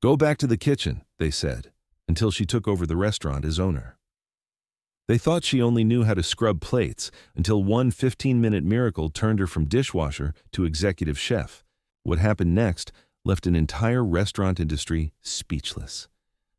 "Go back to the kitchen," they said, until she took over the restaurant as owner. They thought she only knew how to scrub plates until one 15-minute miracle turned her from dishwasher to executive chef. What happened next left an entire restaurant industry speechless.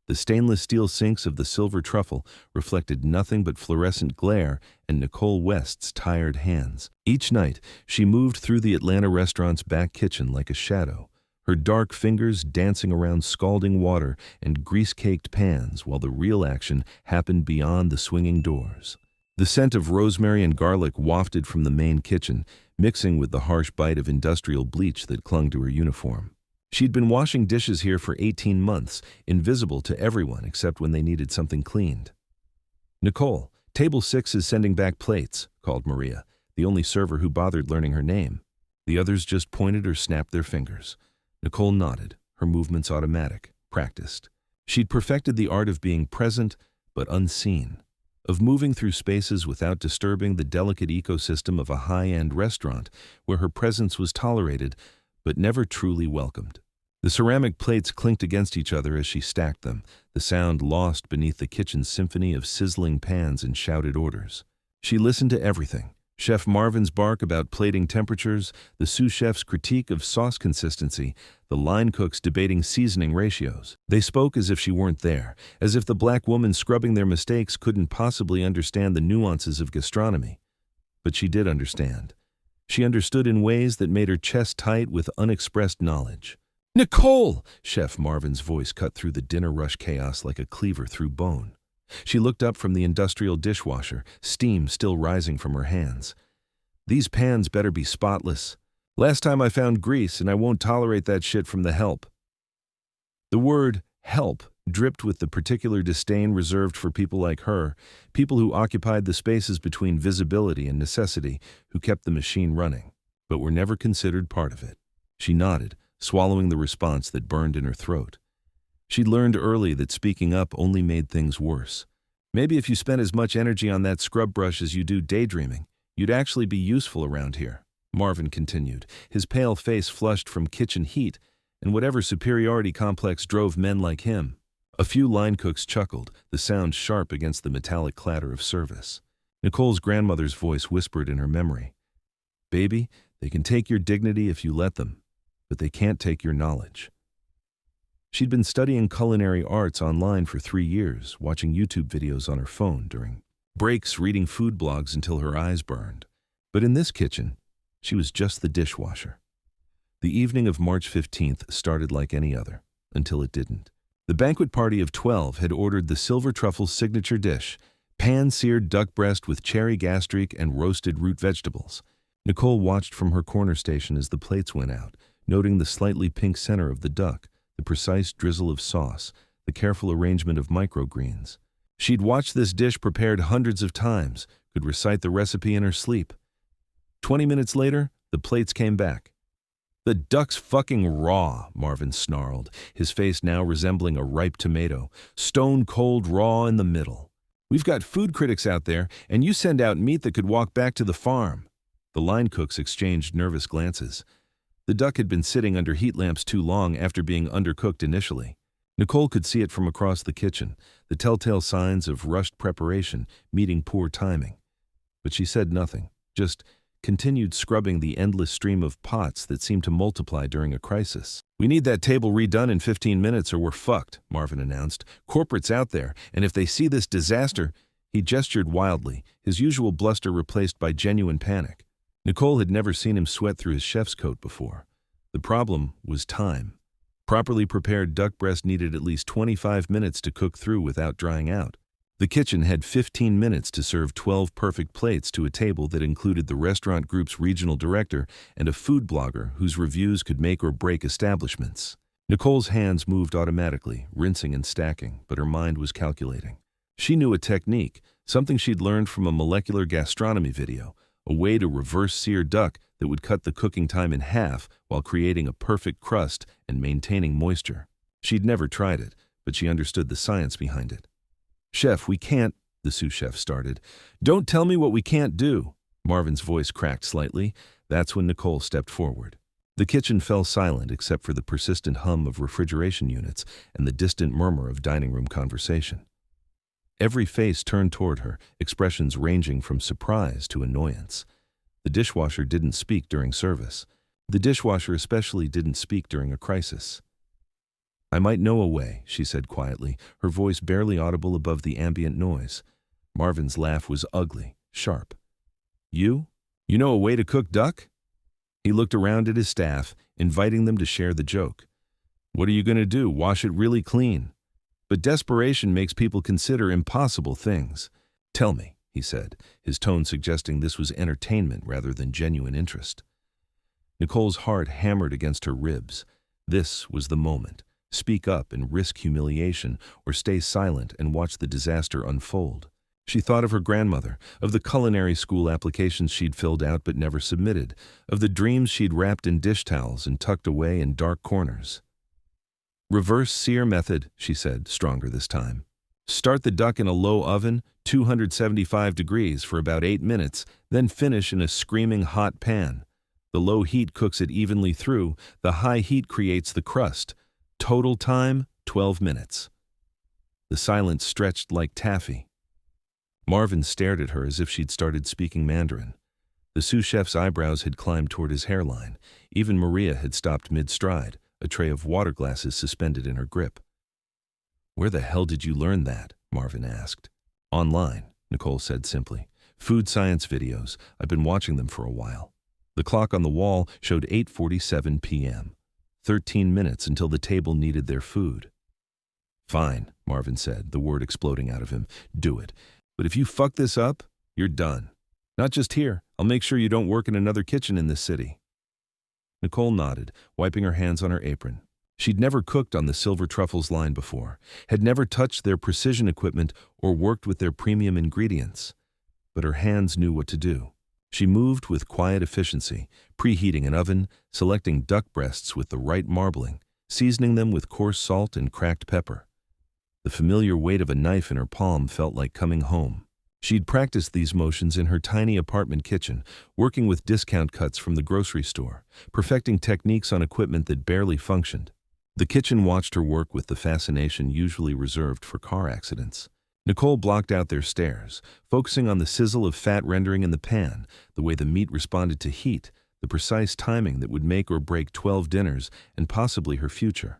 The stainless steel sinks of the Silver Truffle reflected nothing but fluorescent glare and Nicole West's tired hands. Each night, she moved through the Atlanta restaurant's back kitchen like a shadow, her dark fingers dancing around scalding water and grease-caked pans while the real action happened beyond the swinging doors. The scent of rosemary and garlic wafted from the main kitchen, mixing with the harsh bite of industrial bleach that clung to her uniform. She'd been washing dishes here for 18 months, invisible to everyone except when they needed something cleaned. "Nicole, table 6 is sending back plates," called Maria, the only server who bothered learning her name. The others just pointed or snapped their fingers. Nicole nodded, her movements automatic, practiced. She'd perfected the art of being present but unseen, of moving through spaces without disturbing the delicate ecosystem of a high-end restaurant where her presence was tolerated but never truly welcomed. The ceramic plates clinked against each other as she stacked them, the sound lost beneath the kitchen's symphony of sizzling pans and shouted orders. She listened to everything. Chef Marvin's bark about plating temperatures, the sous chef's critique of sauce consistency, the line cooks debating seasoning ratios. They spoke as if she weren't there, as if the black woman scrubbing their mistakes couldn't possibly understand the nuances of gastronomy. But she did understand. She understood in ways that made her chest tight with unexpressed knowledge. "Nicole!" Chef Marvin's voice cut through the dinner rush chaos like a cleaver through bone. She looked up from the industrial dishwasher, steam still rising from her hands. "These pans better be spotless. Last time I found grease, and I won't tolerate that shit from the help." The word help dripped with the particular disdain reserved for people like her, people who occupied the spaces between visibility and necessity, who kept the machine running, but were never considered part of it. She nodded, swallowing the response that burned in her throat. She'd learned early that speaking up only made things worse. "Maybe if you spent as much energy on that scrub brush as you do daydreaming, you'd actually be useful around here," Marvin continued, his pale face flushed from kitchen heat and whatever superiority complex drove men like him. A few line cooks chuckled, the sound sharp against the metallic clatter of service. Nicole's grandmother's voice whispered in her memory, "Baby, they can take your dignity if you let them, but they can't take your knowledge." She'd been studying culinary arts online for 3 years, watching YouTube videos on her phone during breaks, reading food blogs until her eyes burned. But in this kitchen, she was just the dishwasher. The evening of March 15th started like any other, until it didn't. The banquet party of 12 had ordered the Silver Truffle's signature dish, pan-seared duck breast with cherry gastrique and roasted root vegetables. Nicole watched from her corner station as the plates went out, noting the slightly pink center of the duck, the precise drizzle of sauce, the careful arrangement of microgreens. She'd watched this dish prepared hundreds of times, could recite the recipe in her sleep. 20 minutes later, the plates came back. "The duck's fucking raw," Marvin snarled, his face now resembling a ripe tomato, stone-cold raw in the middle. "We've got food critics out there, and you send out meat that could walk back to the farm." The line cooks exchanged nervous glances. The duck had been sitting under heat lamps too long after being undercooked initially. Nicole could see it from across the kitchen, the telltale signs of rushed preparation meeting poor timing. But she said nothing, just continued scrubbing the endless stream of pots that seemed to multiply during a crisis. "We need that table redone in 15 minutes or we're fucked," Marvin announced. "Corporate's out there, and if they see this disaster—" He gestured wildly, his usual bluster replaced by genuine panic. Nicole had never seen him sweat through his chef's coat before. The problem was time. Properly prepared duck breast needed at least 25 minutes to cook through without drying out. The kitchen had 15 minutes to serve 12 perfect plates to a table that included the restaurant group's regional director and a food blogger whose reviews could make or break establishments. Nicole's hands moved automatically, rinsing and stacking, but her mind was calculating. She knew a technique, something she'd learned from a molecular gastronomy video, a way to reverse sear duck that would cut the cooking time in half while creating a perfect crust and maintaining moisture. She'd never tried it, but she understood the science behind it. "Chef, we can't," the sous chef started. "Don't tell me what we can't do." Marvin's voice cracked slightly. That's when Nicole stepped forward. The kitchen fell silent except for the persistent hum of refrigeration units and the distant murmur of dining room conversation. Every face turned toward her, expressions ranging from surprise to annoyance. The dishwasher didn't speak during service. The dishwasher especially didn't speak during a crisis. "I might know a way," she said quietly, her voice barely audible above the ambient noise. Marvin's laugh was ugly, sharp. "You? You know a way to cook duck?" He looked around at his staff, inviting them to share the joke. "What are you going to do, wash it really clean?" But desperation makes people consider impossible things. "Tell me," he said, his tone suggesting this was entertainment rather than genuine interest. Nicole's heart hammered against her ribs. This was the moment. Speak up and risk humiliation, or stay silent and watch the disaster unfold. She thought of her grandmother, of the culinary school applications she'd filled out but never submitted, of the dreams she'd wrapped in dish towels and tucked away in dark corners. "Reverse sear method," she said, stronger this time. "Start the duck in a low oven, 275 degrees for about 8 minutes, then finish in a screaming hot pan. The low heat cooks it evenly through, the high heat creates the crust. Total time, 12 minutes. The silence stretched like taffy. Marvin stared at her as if she'd started speaking Mandarin. The sous chef's eyebrows had climbed toward his hairline. Even Maria had stopped mid-stride, a tray of water glasses suspended in her grip. "Where the hell did you learn that?" Marvin asked. "Online," Nicole said simply. "Food science videos. I've been watching them for a while." The clock on the wall showed 8:47 p.m. 13 minutes until the table needed their food. "Fine," Marvin said, the word exploding out of him. "Do it. But if you fuck this up, you're done. Not just here. I'll make sure you don't work in another kitchen in this city." Nicole nodded, wiping her hands on her apron. She'd never cooked on the Silver Truffles line before, had never touched their precision equipment or worked with their premium ingredients. But her hands knew what to do. She moved with quiet efficiency, preheating an oven, selecting duck breasts with the right marbling, seasoning them with coarse salt and cracked pepper. The familiar weight of a knife in her palm felt like coming home. She'd practiced these motions in her tiny apartment kitchen, working with discount cuts from the grocery store, perfecting techniques on equipment that barely functioned. The kitchen watched her work with the fascination usually reserved for car accidents. Nicole blocked out their stares, focusing on the sizzle of fat rendering in the pan, the way the meat responded to heat, the precise timing that would make or break 12 dinners and possibly her future.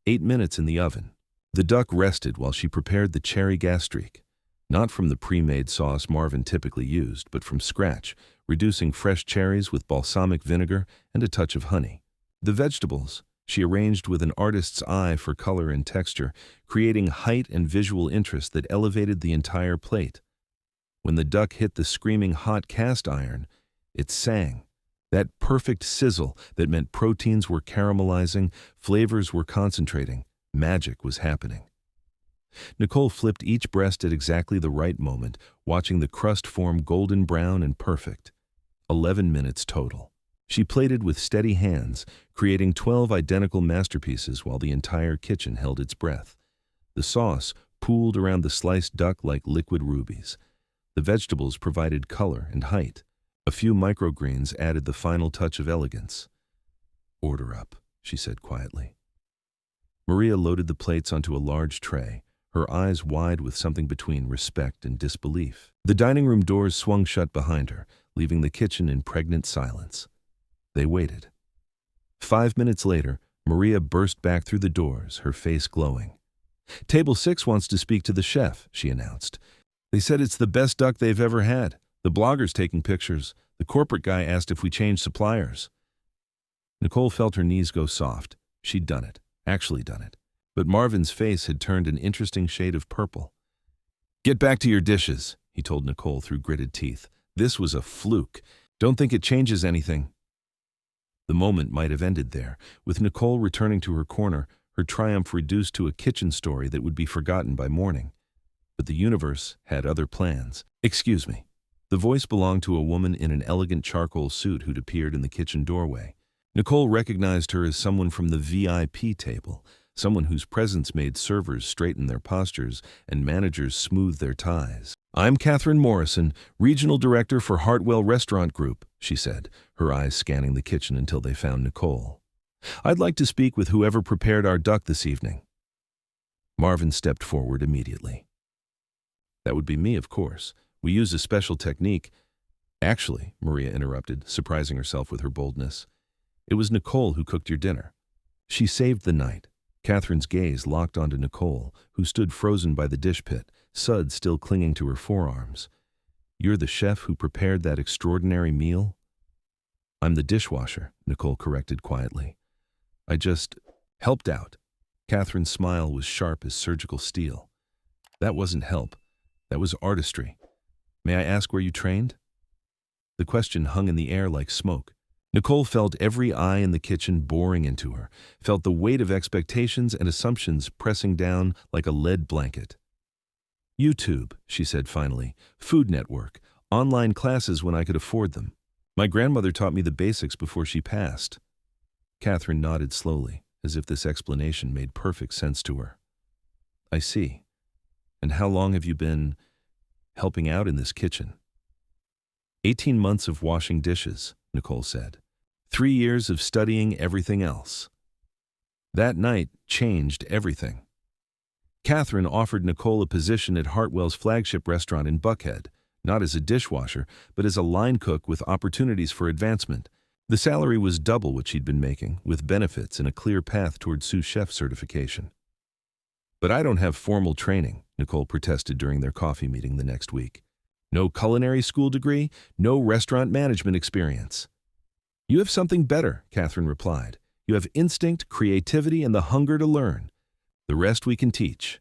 8 minutes in the oven. The duck rested while she prepared the cherry gastrique. Not from the pre-made sauce Marvin typically used, but from scratch, reducing fresh cherries with balsamic vinegar and a touch of honey. The vegetables she arranged with an artist's eye for color and texture, creating height and visual interest that elevated the entire plate. When the duck hit the screaming hot cast iron, it sang. That perfect sizzle that meant proteins were caramelizing, flavors were concentrating, magic was happening. Nicole flipped each breast at exactly the right moment, watching the crust form golden brown and perfect. 11 minutes total. She plated with steady hands, creating 12 identical masterpieces while the entire kitchen held its breath. The sauce pooled around the sliced duck like liquid rubies. The vegetables provided color and height. A few microgreens added the final touch of elegance. "Order up," she said quietly. Maria loaded the plates onto a large tray, her eyes wide with something between respect and disbelief. The dining room doors swung shut behind her, leaving the kitchen in pregnant silence. They waited. 5 minutes later, Maria burst back through the doors, her face glowing. "Table 6 wants to speak to the chef," she announced. "They said it's the best duck they've ever had. The blogger's taking pictures. The corporate guy asked if we changed suppliers." Nicole felt her knees go soft. She'd done it, actually done it. But Marvin's face had turned an interesting shade of purple. "Get back to your dishes," he told Nicole through gritted teeth. "This was a fluke. Don't think it changes anything." The moment might have ended there, with Nicole returning to her corner, her triumph reduced to a kitchen story that would be forgotten by morning. But the universe had other plans. "Excuse me." The voice belonged to a woman in an elegant charcoal suit who'd appeared in the kitchen doorway. Nicole recognized her as someone from the VIP table, someone whose presence made servers straighten their postures and managers smooth their ties. "I'm Catherine Morrison, Regional Director for Hartwell Restaurant Group," she said, her eyes scanning the kitchen until they found Nicole. "I'd like to speak with whoever prepared our duck this evening." Marvin stepped forward immediately. "That would be me, of course. We use a special technique." "Actually," Maria interrupted, surprising herself with her boldness, "it was Nicole who cooked your dinner. She saved the night." Catherine's gaze locked onto Nicole, who stood frozen by the dish pit, suds still clinging to her forearms. "You're the chef who prepared that extraordinary meal?" "I'm the dishwasher," Nicole corrected quietly. "I just helped out." Catherine's smile was sharp as surgical steel. "That wasn't help. That was artistry. May I ask where you trained?" The question hung in the air like smoke. Nicole felt every eye in the kitchen boring into her, felt the weight of expectations and assumptions pressing down like a lead blanket. "YouTube," she said finally. "Food Network. Online classes when I could afford them. My grandmother taught me the basics before she passed." Catherine nodded slowly, as if this explanation made perfect sense to her. "I see. And how long have you been helping out in this kitchen?" 18 months of washing dishes," Nicole said. 3 years of studying everything else. That night changed everything. Catherine offered Nicole a position at Hartwell's flagship restaurant in Buckhead, not as a dishwasher, but as a line cook with opportunities for advancement. The salary was double what she'd been making, with benefits and a clear path toward sous chef certification. "But I don't have formal training," Nicole protested during their coffee meeting the next week. "No culinary school degree, no restaurant management experience." "You have something better," Catherine replied. "You have instinct, creativity, and the hunger to learn. The rest we can teach."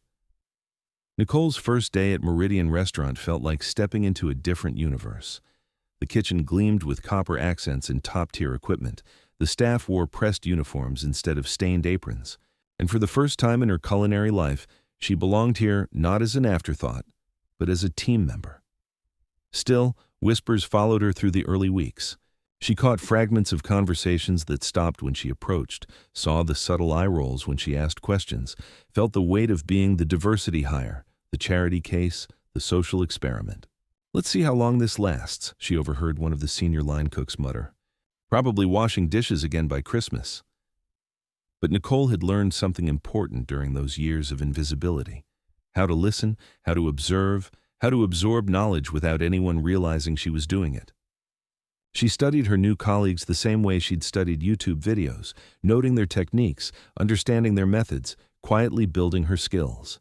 Nicole's first day at Meridian Restaurant felt like stepping into a different universe. The kitchen gleamed with copper accents and top-tier equipment. The staff wore pressed uniforms instead of stained aprons. And for the first time in her culinary life, she belonged here not as an afterthought, but as a team member. Still, whispers followed her through the early weeks. She caught fragments of conversations that stopped when she approached, saw the subtle eye rolls when she asked questions, felt the weight of being the diversity hire, the charity case, the social experiment. "Let's see how long this lasts," she overheard one of the senior line cooks mutter. "Probably washing dishes again by Christmas." But Nicole had learned something important during those years of invisibility. How to listen, how to observe, how to absorb knowledge without anyone realizing she was doing it. She studied her new colleagues the same way she'd studied YouTube videos, noting their techniques, understanding their methods, quietly building her skills.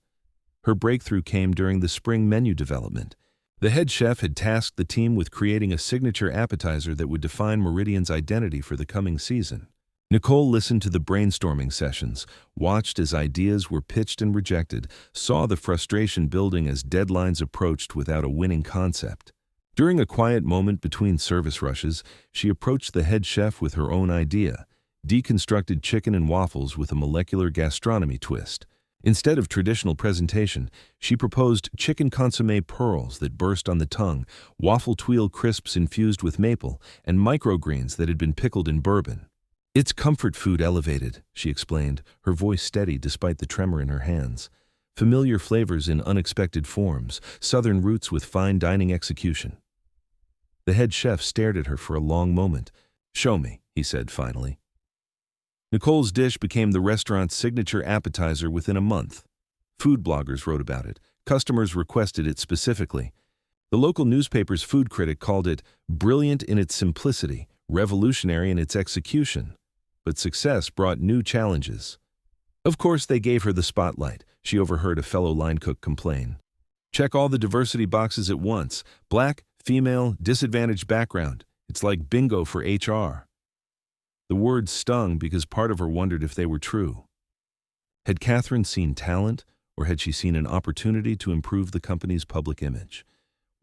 Her breakthrough came during the spring menu development. The head chef had tasked the team with creating a signature appetizer that would define Meridian's identity for the coming season. Nicole listened to the brainstorming sessions, watched as ideas were pitched and rejected, saw the frustration building as deadlines approached without a winning concept. During a quiet moment between service rushes, she approached the head chef with her own idea, deconstructed chicken and waffles with a molecular gastronomy twist. Instead of traditional presentation, she proposed chicken consommé pearls that burst on the tongue, waffle tuile crisps infused with maple, and microgreens that had been pickled in bourbon. "It's comfort food elevated," she explained, her voice steady despite the tremor in her hands. "Familiar flavors in unexpected forms, southern roots with fine dining execution." The head chef stared at her for a long moment. "Show me," he said finally. Nicole's dish became the restaurant's signature appetizer within a month. Food bloggers wrote about it. Customers requested it specifically. The local newspaper's food critic called it brilliant in its simplicity, revolutionary in its execution. But success brought new challenges. Of course, they gave her the spotlight, she overheard a fellow line cook complain. "Check all the diversity boxes at once. Black, female, disadvantaged background. It's like bingo for HR." The words stung because part of her wondered if they were true. Had Catherine seen talent, or had she seen an opportunity to improve the company's public image?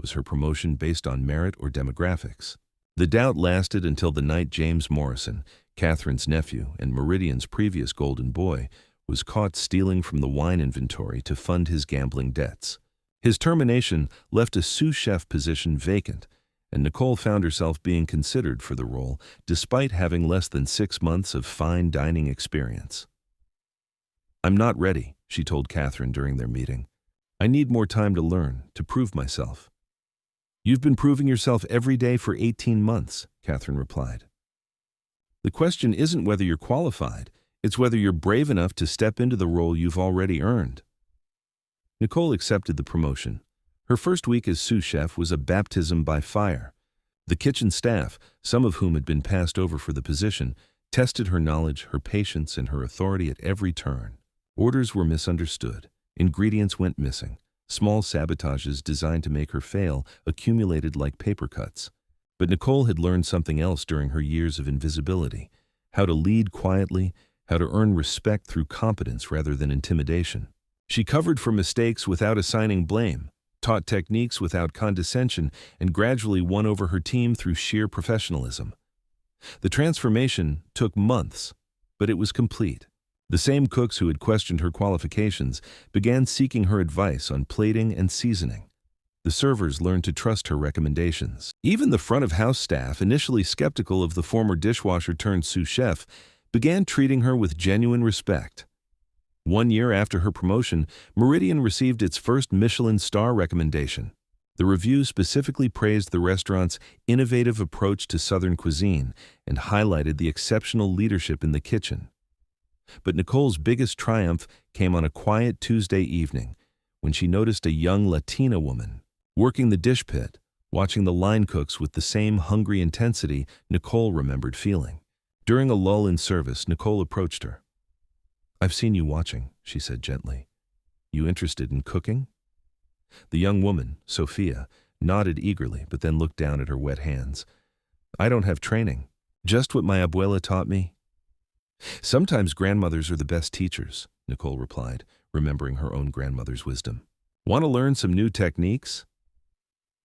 Was her promotion based on merit or demographics? The doubt lasted until the night James Morrison, Catherine's nephew and Meridian's previous golden boy, was caught stealing from the wine inventory to fund his gambling debts. His termination left a sous chef position vacant, and Nicole found herself being considered for the role despite having less than 6 months of fine dining experience. "I'm not ready," she told Catherine during their meeting. I need more time to learn, to prove myself. You've been proving yourself every day for 18 months, Catherine replied. The question isn't whether you're qualified, it's whether you're brave enough to step into the role you've already earned. Nicole accepted the promotion. Her first week as sous chef was a baptism by fire. The kitchen staff, some of whom had been passed over for the position, tested her knowledge, her patience, and her authority at every turn. Orders were misunderstood. Ingredients went missing. Small sabotages designed to make her fail accumulated like paper cuts. But Nicole had learned something else during her years of invisibility: how to lead quietly, how to earn respect through competence rather than intimidation. She covered for mistakes without assigning blame, taught techniques without condescension, and gradually won over her team through sheer professionalism. The transformation took months, but it was complete. The same cooks who had questioned her qualifications began seeking her advice on plating and seasoning. The servers learned to trust her recommendations. Even the front-of-house staff, initially skeptical of the former dishwasher-turned-sous chef, began treating her with genuine respect. 1 year after her promotion, Meridian received its first Michelin star recommendation. The review specifically praised the restaurant's innovative approach to Southern cuisine and highlighted the exceptional leadership in the kitchen. But Nicole's biggest triumph came on a quiet Tuesday evening when she noticed a young Latina woman working the dish pit, watching the line cooks with the same hungry intensity Nicole remembered feeling. During a lull in service, Nicole approached her. "I've seen you watching," she said gently. "You interested in cooking?" The young woman, Sophia, nodded eagerly but then looked down at her wet hands. "I don't have training. Just what my abuela taught me." "Sometimes grandmothers are the best teachers," Nicole replied, remembering her own grandmother's wisdom. "Want to learn some new techniques?"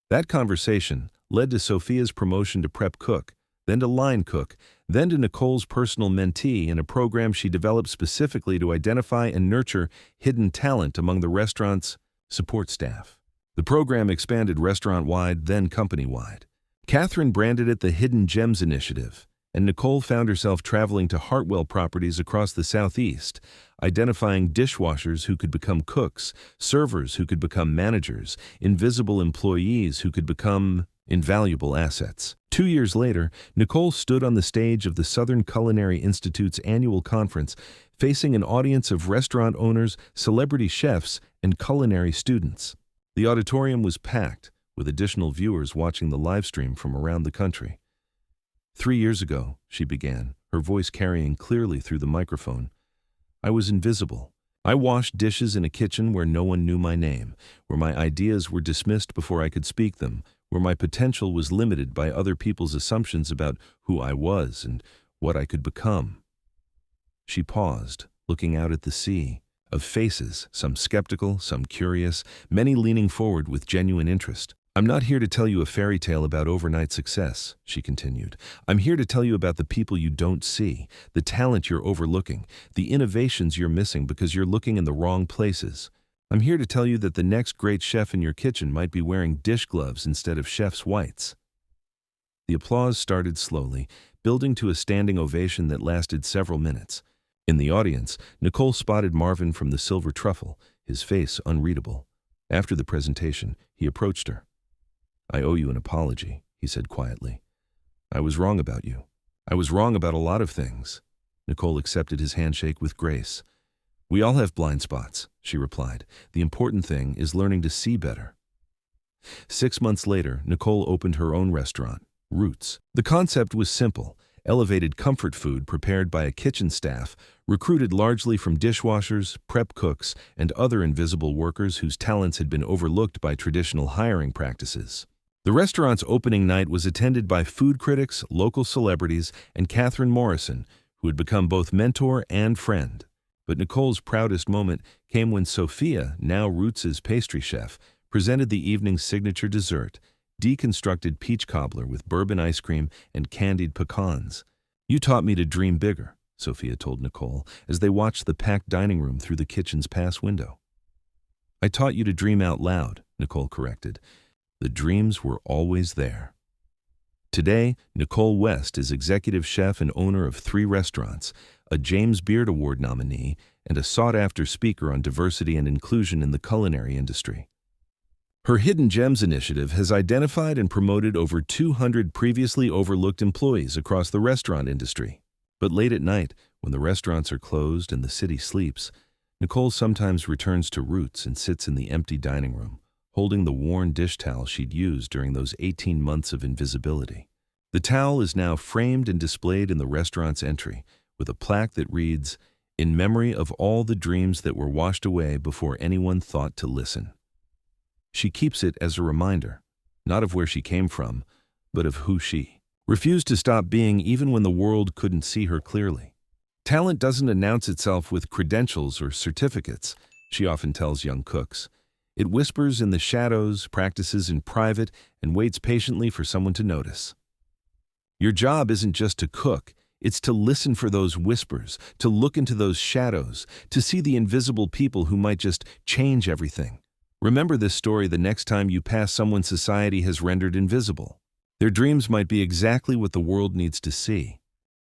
That conversation led to Sophia's promotion to prep cook, then to line cook, then to Nicole's personal mentee in a program she developed specifically to identify and nurture hidden talent among the restaurant's support staff. The program expanded restaurant-wide, then company-wide. Catherine branded it the Hidden Gems Initiative, and Nicole found herself traveling to Hartwell properties across the Southeast, identifying dishwashers who could become cooks, servers who could become managers, invisible employees who could become invaluable assets. 2 years later, Nicole stood on the stage of the Southern Culinary Institute's annual conference, facing an audience of restaurant owners, celebrity chefs, and culinary students. The auditorium was packed, with additional viewers watching the live stream from around the country. 3 years ago, she began, her voice carrying clearly through the microphone, I was invisible. I washed dishes in a kitchen where no one knew my name, where my ideas were dismissed before I could speak them, where my potential was limited by other people's assumptions about who I was and what I could become. She paused, looking out at the sea, of faces, some skeptical, some curious, many leaning forward with genuine interest. I'm not here to tell you a fairy tale about overnight success, she continued. I'm here to tell you about the people you don't see, the talent you're overlooking, the innovations you're missing because you're looking in the wrong places. I'm here to tell you that the next great chef in your kitchen might be wearing dish gloves instead of chef's whites. The applause started slowly, building to a standing ovation that lasted several minutes. In the audience, Nicole spotted Marvin from the Silver Truffle, his face unreadable. After the presentation, he approached her. I owe you an apology, he said quietly. I was wrong about you. I was wrong about a lot of things. Nicole accepted his handshake with grace. We all have blind spots, she replied. The important thing is learning to see better. 6 months later, Nicole opened her own restaurant, Roots. The concept was simple: elevated comfort food prepared by a kitchen staff, recruited largely from dishwashers, prep cooks, and other invisible workers whose talents had been overlooked by traditional hiring practices. The restaurant's opening night was attended by food critics, local celebrities, and Catherine Morrison, who had become both mentor and friend. But Nicole's proudest moment came when Sophia, now Roots' pastry chef, presented the evening's signature dessert, deconstructed peach cobbler with bourbon ice cream and candied pecans. You taught me to dream bigger, Sophia told Nicole as they watched the packed dining room through the kitchen's pass window. I taught you to dream out loud, Nicole corrected. The dreams were always there. Today, Nicole West is executive chef and owner of 3 restaurants, a James Beard Award nominee, and a sought-after speaker on diversity and inclusion in the culinary industry. Her Hidden Gems initiative has identified and promoted over 200 previously overlooked employees across the restaurant industry. But late at night, when the restaurants are closed and the city sleeps, Nicole sometimes returns to roots and sits in the empty dining room, holding the worn dish towel she'd used during those 18 months of invisibility. The towel is now framed and displayed in the restaurant's entry, with a plaque that reads, "In memory of all the dreams that were washed away before anyone thought to listen." She keeps it as a reminder, not of where she came from, but of who she refused to stop being even when the world couldn't see her clearly. Talent doesn't announce itself with credentials or certificates, she often tells young cooks. It whispers in the shadows, practices in private, and waits patiently for someone to notice. Your job isn't just to cook, it's to listen for those whispers, to look into those shadows, to see the invisible people who might just change everything. Remember this story the next time you pass someone society has rendered invisible. Their dreams might be exactly what the world needs to see.